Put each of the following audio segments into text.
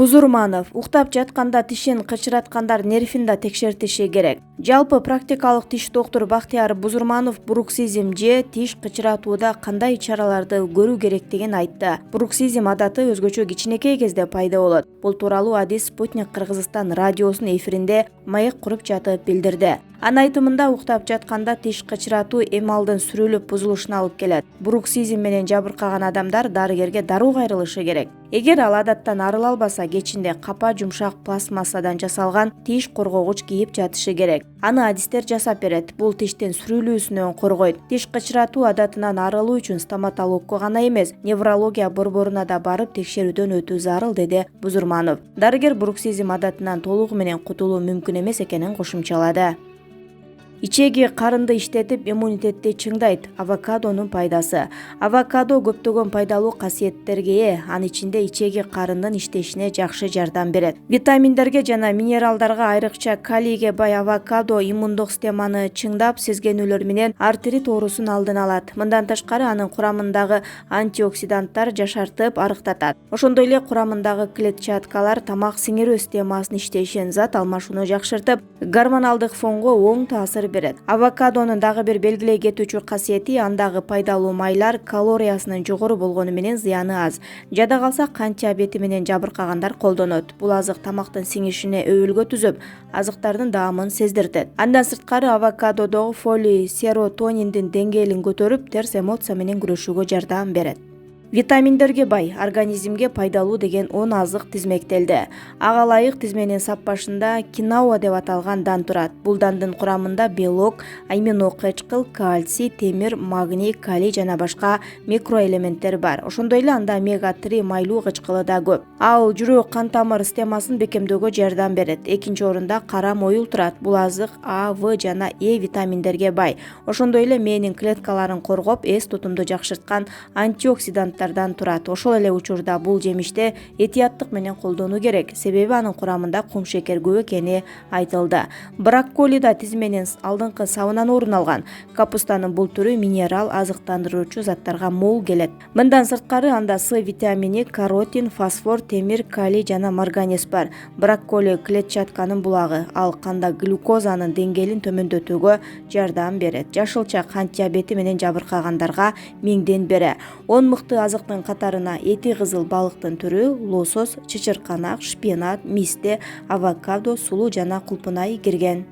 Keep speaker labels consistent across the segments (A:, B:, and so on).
A: Бузурманов: уктап жатканда тишин кычыраткандар нервин да текшертиши керек. Жалпы практикалык тиш доктуру Бактияр Бузурманов бруксизм же тиш кычыратууда кандай чараларды көрүү керектигин айтты. Бруксизм адаты өзгөчө кичинекей кезде пайда болот. Бул тууралуу Адис Спутник Кыргызстан радиосунун эфиринде маек куруп жатып билдирди. Анын айтымында, уктап жатканда тиш кычыратуу эмалдын сүрүлүп бузулушуна алып келет. Бруксизм менен жабыркаган адамдар дарыгерге дароо кайрылышы керек. Эгер ал адаттан арыла албаса, кечинде капа жумшак пластмассадан жасалган тиш коргогуч кийип жатышы керек. Аны адистер жасап берет. Бул тиштин сүрүлүүсүнөн коргойт. Тиш кычыратуу адатынан арылуу үчүн стоматологго гана эмес, неврология борборуна да барып текшерүүдөн өтүү зарыл, деди Бузурманов. Дарыгер бруксизм адатынан толугу менен кутулуу мүмкүн эмес экенин кошумчалады. Ичеги карынды иштетип, иммунитетти чыңдайт. Авокадонун пайдасы. Авокадо көптөгөн пайдалуу касиеттерге ээ. Анын ичинде ичеги карындын иштешине жакшы жардам берет. Витаминдерге жана минералдарга, айрыкча калийге бай авокадо иммундук системаны чыңдап, сезгенүүлөр менен артрит оорусун алдын алат. Мындан тышкары, анын курамындагы антиоксиданттар жашартып, арыктатат. Ошондой эле курамындагы клетчаткалар тамак сиңирүү системасынын иштешин, зат алмашууну жакшыртып, гормоналдык фонго оң таасир берет. Авокадонун дагы бир белгилей кетүүчү касиети, андагы пайдалуу майлар калориясынын жогору болгону менен зыяны аз. Жада калса, кант диабети менен жабыркагандар колдонот. Бул азык тамактын сиңишине өбөлгө түзүп, азыктардын даамын сездиртет. Андан сырткары, авокадодогу фолий серотониндин деңгээлин көтөрүп, терс эмоция менен күрөшүүгө жардам берет. Витаминдерге бай, организмге пайдалуу деген 10 азык тизмектелди. Ага ылайык тизменин сап башында киноа деп аталган дан турат. Бул дандын курамында белок, аминокычкыл, кальций, темир, магний, калий жана башка микроэлементтер бар. Ошондой эле анда омега-3 майлуу кычкылы да көп. Ал жүрөк кан тамыр системасын бекемдөөгө жардам берет. Экинчи орунда кара моюл турат. Бул азык А, В жана Е витаминдерге бай. Ошондой эле мээнин клеткаларын коргоп, эс тутумду жакшырткан антиоксидант турат. Ошол эле учурда бул жемишти этияттык менен колдонуу керек, себеби анын курамында кум шекер көп экени айтылды. Брокколида тизменин алдыңкы сабынан орун алган. Капустанын бул түрү минерал азыктандыруучу заттарга мол келет. Мындан сырткары, анда С витамини, каротин, фосфор, темир, калий жана марганец бар. Брокколи клетчатканын булагы. Ал канда глюкозанын деңгээлин төмөндөтүүгө жардам берет. Жашылча кант диабети менен жабыркагандарга миңден бери. 10 мыкты азыктын катарына эти кызыл балыктын түрү, лосос, чычырканак, шпинат, мисте, авокадо, сулуу жана кулпунай кирген.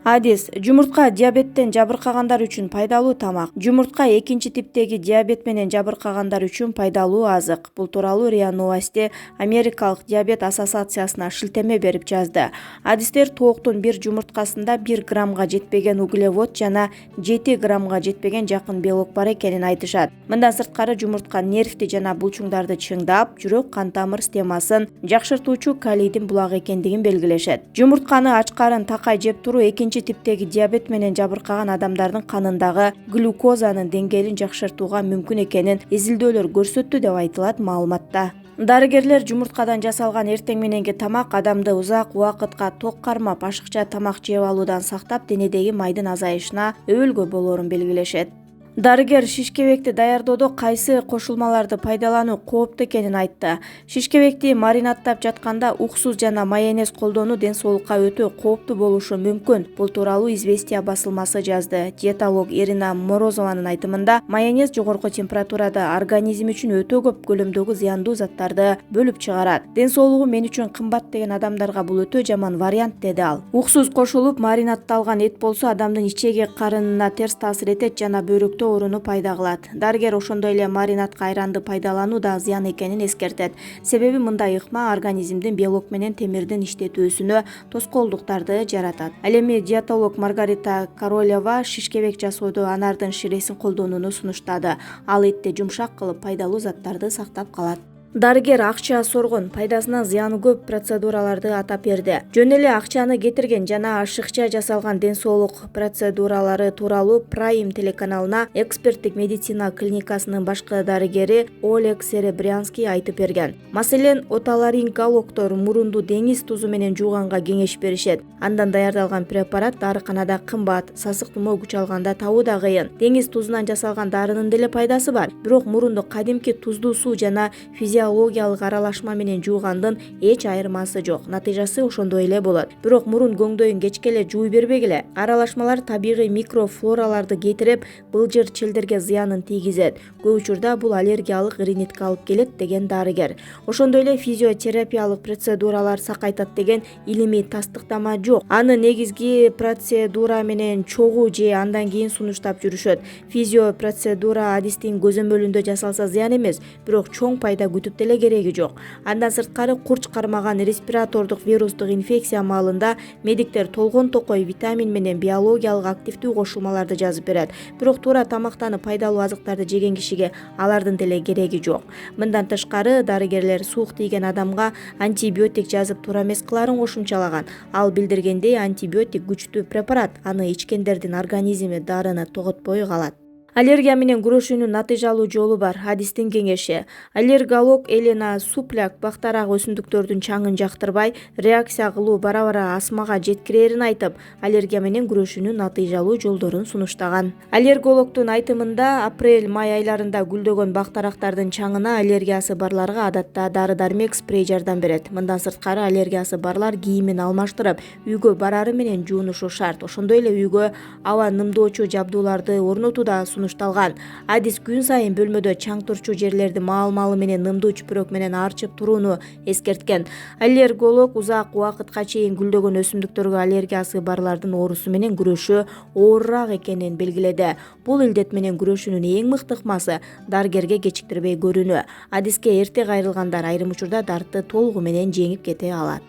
A: Адис: жумуртка диабеттен жабыркагандар үчүн пайдалуу тамак. Жумуртка экинчи типтеги диабет менен жабыркагандар үчүн пайдалуу азык. Бул тууралуу РИА Новости Америкалык диабет ассоциациясына шилтеме берип жазды. Адистер тооктун бир жумурткасында 1 граммга жетпеген углевод жана 7 граммга жетпеген жакын белок бар экенин айтышат. Мындан сырткары, жумуртка нервти жана булчуңдарды чыңдап, жүрөк кан тамыр системасын жакшыртуучу калийдин булагы экендигин белгилешет. Жумуртканы ачкарын такай жеп туруу экинчи типтеги диабет менен жабыркаган адамдардын канындагы глюкозанын деңгээлин жакшыртууга мүмкүн экенин изилдөөлөр көрсөттү деп айтылат маалыматта. Дарыгерлер жумурткадан жасалган эртең мененки тамак адамды узак убакытка ток кармап, ашыкча тамак жеп алуудан сактап, денедеги майдын азайышына өбөлгө болоорун белгилешет. Дарыгер шишкебекти даярдоодо кайсы кошулмаларды пайдалануу кооптуу экенин айтты. Шишкебекти маринаттап жатканда уксус жана майонез колдонуу ден соолукка өтө кооптуу болушу мүмкүн. Бул тууралуу Известия басылмасы жазды. Диетолог Ирина Морозованын айтымында, майонез жогорку температурада организм үчүн өтө көп көлөмдөгү зыяндуу заттарды бөлүп чыгарат. Ден соолугу мен үчүн кымбат деген адамдарга бул өтө жаман вариант, деди ал. Уксус кошулуп маринатталган эт болсо, адамдын ичеги карынына терс таасир этет жана бөйрөктө ооруну пайда кылат. Дарыгер ошондой эле маринатка айранды пайдалануу да зыян экенин эскертет. Себеби мындай ыкма организмдин белок менен темирдин иштетүүсүнө тоскоолдуктарды жаратат. Ал эми диетолог Маргарита Королева шишкебек жасоодо анардын ширесин колдонууну сунуштады. Ал этти жумшак кылып, пайдалуу заттарды сактап калат. Дарыгер акча соргон, пайдасынан зыяны көп процедураларды атап берди. Жөн эле акчаны кетирген жана ашыкча жасалган ден соолук процедуралары тууралуу Прайм телеканалына эксперттик медицина клиникасынын башкы дарыгери Олег Серебрянский айтып берген. Маселен, отоларингологдор мурунду деңиз тузу менен жууганга кеңеш беришет. Андан даярдалган препарат дарыканада кымбат, сасык тумоо күч алганда табуу да кыйын. Деңиз тузунан жасалган дарынын деле пайдасы бар, бирок мурунду кадимки туздуу суу жана физиологиялык физиологиялык аралашма менен жуугандын эч айырмасы жок. Натыйжасы ошондой эле болот. Бирок мурун көңдөйүн кечке эле жууй бербегиле. Аралашмалар табигый микрофлораларды кетирип, былжыр челдерге зыянын тийгизет. Көп учурда бул аллергиялык ринитке алып келет деген дарыгер. Ошондой эле физиотерапиялык процедуралар сакайтат деген илимий тастыктама жок. Аны негизги процедура менен чогуу же андан кийин сунуштап жүрүшөт. Физиопроцедура адистин көзөмөлүндө жасалса зыян эмес, бирок чоң пайда күтүп деле кереги жок. Андан сырткары курч кармаган респиратордук вирустук инфекция маалында медиктер толгон токой витамин менен биологиялык активдүү кошулмаларды жазып берет. Бирок туура тамактанып пайдалуу азыктарды жеген кишиге алардын деле кереги жок. Мындан тышкары дарыгерлер суук тийген адамга антибиотик жазып туура эмес кыларын кошумчалаган. Ал билдиргендей антибиотик күчтүү препарат, аны ичкендердин организми дарыны тоготпой калат. Аллергия менен күрөшүүнүн натыйжалуу жолу бар. Адистин кеңеши. Аллерголог Елена Супляк бактарак өсүмдүктөрдүн чаңын жактырбай, реакция кылуу бара-бара астмага жеткирерин айтып, аллергия менен күрөшүүнүн натыйжалуу жолдорун сунуштаган. Аллергологдун айтымында апрель-май айларында гүлдөгөн бактарактардын чаңына аллергиясы барларга адатта дары-дармек спрей жардам берет. Мындан сырткары аллергиясы барлар кийимин алмаштырып, үйгө барары менен жуунушу шарт. Ошондой эле үйгө аба нымдоочу жабдууларды орнотууда сунушталган. Адис күн сайын бөлмөдө чаң турчу жерлерди маал-маалы менен нымдуу чүпүрөк менен арчып турууну эскерткен. Аллерголог узак убакытка чейин гүлдөгөн өсүмдүктөргө аллергиясы барлардын оорусу менен күрөшүү оорураак экенин белгиледи. Бул илдет менен күрөшүүнүн эң мыкты ыкмасы дарыгерге кечиктирбей көрүүнү. Адиске эрте кайрылгандар айрым учурда дартты толугу менен жеңип кете алат.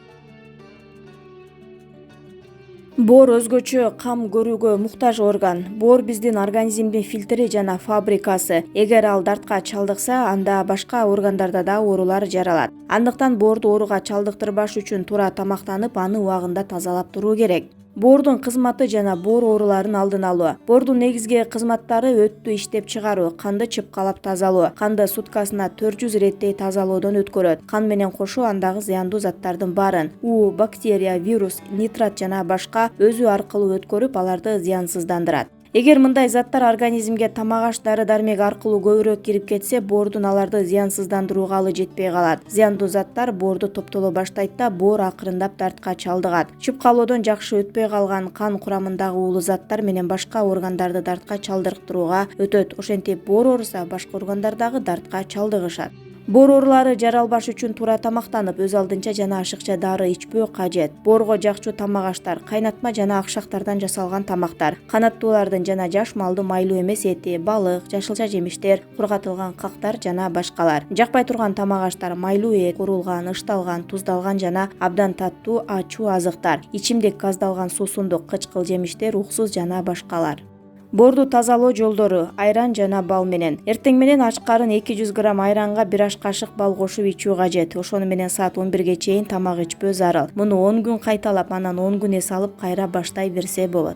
A: Боор өзгөчө кам көрүүгө муктаж орган. Боор биздин организмдин фильтри жана фабрикасы. Эгер ал дартка чалдыкса, анда башка органдарда да оорулар жаралат. Андыктан боорду ооруга чалдыктырбаш үчүн туура тамактанып, аны убагында тазалап туруу керек. Боордун кызматы жана боор ооруларын алдын алуу. Боордун негизги кызматтары өтүү иштеп чыгаруу, канды чыпкалап тазалоо, канды суткасына 400 иреттей тазалоодон өткөрөт. Кан менен кошо андагы зыяндуу заттардын баарын бактерия, вирус, нитрат жана башка өзү аркылуу өткөрүп, аларды зыянсыздандырат. Эгер мындай заттар организмге тамак-аш, дары-дармек аркылуу көбүрөөк кирип кетсе, боордун аларды зыянсыздандырууга алы жетпей калат. Зыяндуу заттар боорду топтоло баштайт да, боор акырындап дартка чалдыгат. Чыпкалоодон жакшы өтпөй калган кан курамындагы уулуу заттар менен башка органдарды дартка чалдыктырууга өтөт. Ошентип боор ооруса, башка органдардагы дартка чалдыгышат. Боор оорулары жаралбаш үчүн туура тамактанып, өз алдынча жана ашыкча дары ичпөө кажет. Боорго жакчу тамак-аштар, кайнатма жана акшактардан жасалган тамактар, канаттуулардын жана жаш малдын майлуу эмес эти, балык, жашылча жемиштер, кургатылган кактар жана башкалар. Жакпай турган тамак-аштар, майлуу эт, куурулган, ышталган, туздалган жана абдан таттуу, ачуу азыктар, ичимдик газдалган суусундук, кычкыл жемиштер, уксус жана башкалар. Боорду тазалоо жолдору: айран жана бал менен. Эртең менен ачкарын 200 грамм айранга 1 аш кашык бал кошуп ичүү кажет. Ошону менен саат 11ге чейин тамак ичпөө зарыл. Муну 10 күн кайталап, анан 10 күн эс алып кайра баштай берсе болот.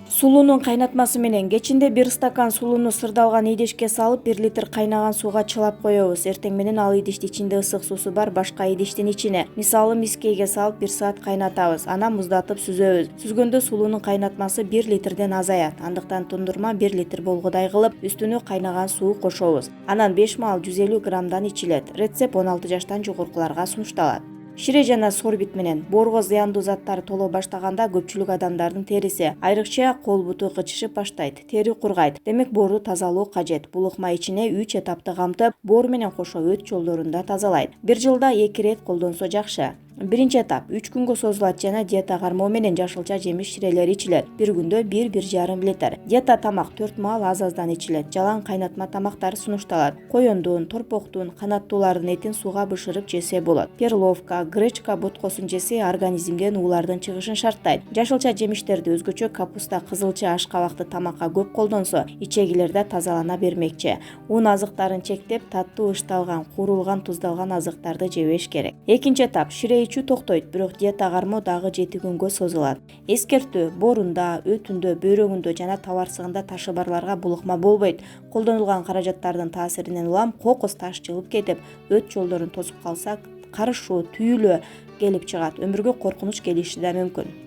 A: Сулуунун кайнатмасы менен кечинде 1 стакан сулууну сырдалган идишке салып 1 литр кайнаган сууга чылап коебуз. Эртең менен ал идишти ичинде ысык суусу бар башка идиштин ичине, мисалы мискейге салып 1 саат кайнатабыз. Анан муздатып сүзөбүз. Сүзгөндө сулуунун кайнатмасы 1 литрден азаят. Андыктан тундурма 1 литр болгодай кылып, үстүнө кайнаган суу кошобуз. Анан 5 маал 150 граммдан ичилет. Рецепт 16 жаштан жогоркуларга сунушталат. Шире жана сорбит менен. Боорго зыяндуу заттар толо баштаганда көпчүлүк адамдардын териси, айрыкча кол буту кычышып баштайт, тери кургайт. Демек боорду тазалоо кажет. Бул ыкма ичине 3 этапты камтып, боор менен кошо өт жолдорун да тазалайт. 1 жылда 2 рет колдонсо жакшы. Биринчи этап 3 күнгө созулат жана диета кармоо менен жашылча жемиш ширелери ичилет. Bir күндө 1-1,5 литр. Диета тамак 4 маал аз-аздан ичилет. Жалаң кайнатма тамактар сунушталат. Коёндун, торпоктун, канаттуулардын этин сууга бышырып жесе болот. Перловка, гречка боткосун жесе организмден уулардын чыгышын шарттайт. Жашылча жемиштерди өзгөчө капуста, кызылча, ашкабакты тамакка көп колдонсо, ичегилерде тазалана бермекчи. Ун азыктарын чектеп, таттуу ышталган, куурулган, туздалган азыктарды жебеш керек. Экинчи этап шире ичүү токтойт, бирок диета кармоо дагы 7 күнгө созулат. Эскертүү: боорунда, өтүндө, бөйрөгүндө жана табарсыгында ташы барларга бул ыкма болбойт. Колдонулган каражаттардын таасиринен улам кокос таш жылып кетип, өт жолдорун тосуп калса, карышуу, түйүлүү келип чыгат. Өмүргө коркунуч келиши да мүмкүн.